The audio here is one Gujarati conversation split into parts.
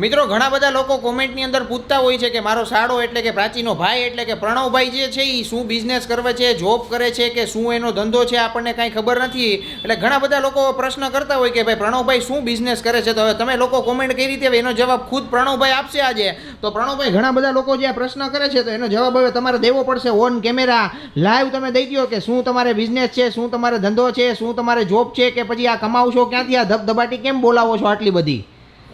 મિત્રો ઘણા બધા લોકો કોમેન્ટની અંદર પૂછતા હોય છે કે મારો સાડો એટલે કે પ્રાચીનો ભાઈ એટલે કે પ્રણવભાઈ જે છે એ શું બિઝનેસ કરે છે, જોબ કરે છે કે શું એનો ધંધો છે, આપણને કાંઈ ખબર નથી. એટલે ઘણા બધા લોકો પ્રશ્ન કરતા હોય કે ભાઈ પ્રણવભાઈ શું બિઝનેસ કરે છે. તો હવે તમે લોકો કોમેન્ટ કરી રીતે એનો જવાબ ખુદ પ્રણવભાઈ આપશે આજે. તો પ્રણવભાઈ ઘણા બધા લોકો જે આ પ્રશ્ન કરે છે તો એનો જવાબ હવે તમારે દેવો પડશે ઓન કેમેરા લાઈવ. તમે દઈ દો કે શું તમારે બિઝનેસ છે, શું તમારે ધંધો છે, શું તમારે જોબ છે, કે પછી આ કમાવશો ક્યાંથી, આ ધબધબાટી કેમ બોલાવો છો આટલી બધી.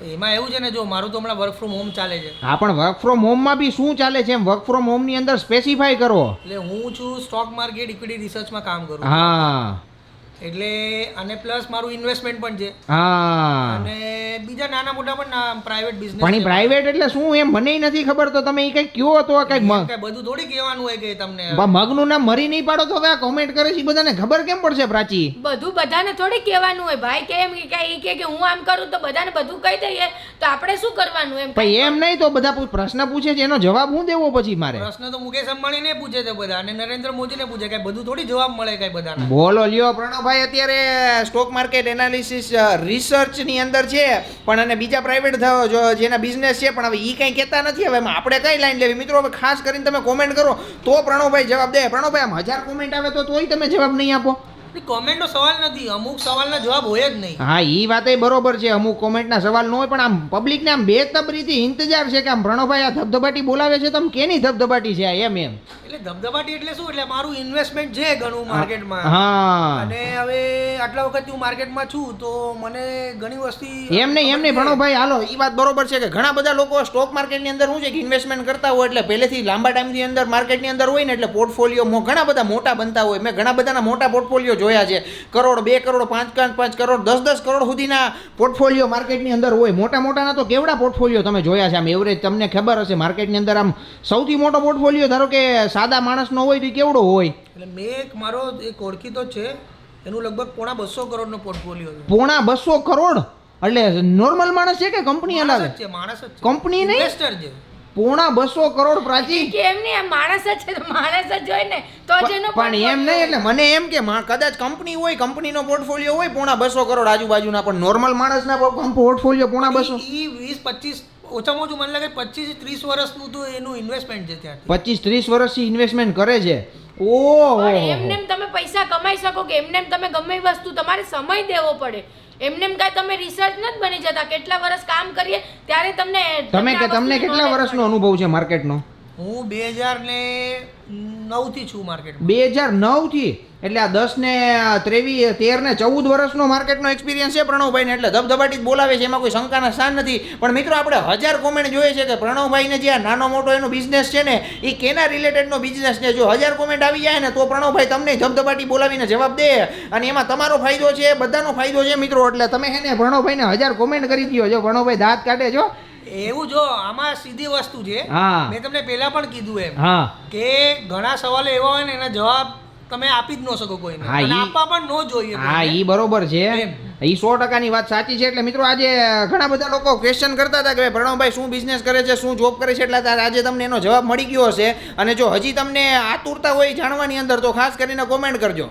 એમાં એવું છે ને, જો મારું તો હમણાં વર્ક ફ્રોમ હોમ ચાલે છે. હા, પણ વર્ક ફ્રોમ હોમમાં બી શું ચાલે છે એમ વર્ક ફ્રોમ હોમની અંદર સ્પેસિફાઈ કરો. એટલે હું છું સ્ટોક માર્કેટ ઇક્વિટી રિસર્ચમાં કામ કરું. હા, એટલે અને પ્લસ મારું ઇન્વેસ્ટમેન્ટ પણ છે. હા, અને બીજા નાના મોટા પણ પ્રાઇવેટ બિઝનેસ. પણ પ્રાઇવેટ એટલે શું એમ મને નથી ખબર. તો તમે એ કઈ કયો તો કઈક મગ બધું થોડી કહેવાનું હોય કે તમને મગનું નામ મરી નહીં પાડો તો આ કોમેન્ટ કરે છે બધાને ખબર કેમ પડશે પ્રાચી? બધું બધાને થોડી કહેવાનું હોય ભાઈ. કેમ કે હું આમ કરું તો બધાને બધું કહી દઈએ તો આપણે શું કરવાનું એમ? ભાઈ એમ નહીં તો બધા પ્રશ્ન પૂછે છે એનો જવાબ હું દેવો પછી મારે? પ્રશ્ન તો મુકેશ અંબાણીને પૂછે છે બધા, અને નરેન્દ્ર મોદીને પૂછે કે બધું થોડી જવાબ મળે કઈ બધાને. બોલો લ્યો પ્રણવભાઈ અત્યારે સ્ટોક માર્કેટ એનાલિસિસ રિસર્ચ ની અંદર છે, પણ અને બીજા પ્રાઇવેટ જેના બિઝનેસ છે, પણ હવે એ કંઈ કહેતા નથી. હવે આપણે કઈ લાઈન લેવી મિત્રો? હવે ખાસ કરીને તમે કોમેન્ટ કરો તો પ્રણવભાઈ જવાબ દે. પ્રણવભાઈ આમ 1000 કોમેન્ટ આવે તો તોય તમે જવાબ નહીં આપો? કોમેન્ટનો સવાલ નથી, અમુક સવાલના જવાબ હોય જ નહીં. હા, એ વાત બરોબર છે, અમુક કોમેન્ટના સવાલ ન હોય, પણ આમ પબ્લિકને આમ બેતબરીથી ઇંતજાર છે કે આમ પ્રણવભાઈ આ ધબધબાટી બોલાવે છે, તમે કેની ધબધબાટી છે એમ એમ. એટલે ધબધબાટી એટલે શું? એટલે મારું ઇન્વેસ્ટમેન્ટ છે ઘણું માર્કેટમાં. હા, અને હવે આટલા વખત હું માર્કેટમાં છું તો મને ઘણી વસ્તુ એમ નહીં પ્રણવભાઈ હાલો એ વાત બરોબર છે કે ઘણા બધા લોકો સ્ટોક માર્કેટની અંદર શું છે કે ઇન્વેસ્ટમેન્ટ કરતા હોય એટલે પહેલેથી લાંબા ટાઈમની અંદર માર્કેટની અંદર હોય ને એટલે પોર્ટફોલિયો ઘણા બધા મોટા બનતા હોય. મેં ઘણા બધાના મોટા પોર્ટફોલિયો જોયા છે. કરોડ, 2 કરોડ, 5 કરોડ, 10 કરોડ સુધીના પોર્ટફોલિયો માર્કેટની અંદર હોય. મોટા મોટાના તો કેવડા પોર્ટફોલિયો તમે જોયા છે આમ એવરેજ તમને ખબર હશે માર્કેટની અંદર આમ સૌથી મોટો પોર્ટફોલિયો ધારો કે સાદા માણસનો હોય તો કેવડો હોય? એટલે મેં મારો એક ઓળખીતો છે એનું લગભગ 250 કરોડનો પોર્ટફોલિયો છે. 250 કરોડ એટલે નોર્મલ માણસ છે કે કંપની અલગ છે? માણસ જ છે, કંપની નહીં, ઇન્વેસ્ટર છે. 250 કરોડ પ્રાચી કેમ નહીં? આમ માણસ જ છે તો માણસ જ હોય ને તો જેનો પણ એમ નહીં. એટલે મને એમ કે કદાચ કંપની હોય, કંપનીનો પોર્ટફોલિયો હોય 250 કરોડ આજુબાજુના, પણ નોર્મલ માણસના પોર્ટફોલિયો 250 20-25 ઓછામાં ઓછું મને લાગે 25-30 વર્ષનું તો એનું ઇન્વેસ્ટમેન્ટ છે. ત્યાં 25-30 વર્ષથી ઇન્વેસ્ટમેન્ટ કરે છે. ઓહો, એમને તમે પૈસા કમાઈ શકો કે એમને તમે ગમે વસ્તુ તમારે સમય દેવો પડે. એમને કાંઈ તમે રિસર્ચ નથી બની જતા. કેટલા વર્ષ કામ કરીએ ત્યારે તમને કેટલા વર્ષનો અનુભવ છે માર્કેટનો? હું 2009 થી છું માર્કેટમાં. 2009 થી એટલે આ 10 ને 23 13 ને 14 વર્ષનો માર્કેટનો એક્સપિરિયન્સ છે પ્રણવભાઈને. એટલે ધબધબાટી જ બોલાવે છે, એમાં કોઈ શંકાના સ્થાન નથી. પણ મિત્રો આપણે 1000 કોમેન્ટ જોઈએ છે કે પ્રણવભાઈને જે આ નાનો મોટો એનો બિઝનેસ છે ને એ કેના રિલેટેડનો બિઝનેસ છે. જો 1000 કોમેન્ટ આવી જાય ને તો પ્રણવભાઈ તમને ધબધબાટી બોલાવીને જવાબ દે, અને એમાં તમારો ફાયદો છે, બધાનો ફાયદો છે મિત્રો. એટલે તમે હે ને પ્રણવભાઈને 1000 કોમેન્ટ કરી દો. જો પ્રણવભાઈ દાંત કાઢે જો એવું. જો આમાં સીધી વસ્તુ છે, મેં તમને પહેલા પણ કીધું એમ કે ઘણા સવાલો એવા હોય ને એના જવાબ તમે આપી જ ન શકો કોઈને, અને આપવા પણ ન જોઈએ. હા, ઈ બરોબર છે, ઈ 100%ની વાત સાચી છે. એટલે મિત્રો આજે ઘણા બધા લોકો ક્વેશ્ચન કરતા હતા કે પ્રણવભાઈ શું બિઝનેસ કરે છે, શું જોબ કરે છે, એટલે આજે તમને એનો જવાબ મળી ગયો હશે. અને જો હજી તમને આતુરતા હોય જાણવાની અંદર તો ખાસ કરીને કોમેન્ટ કરજો.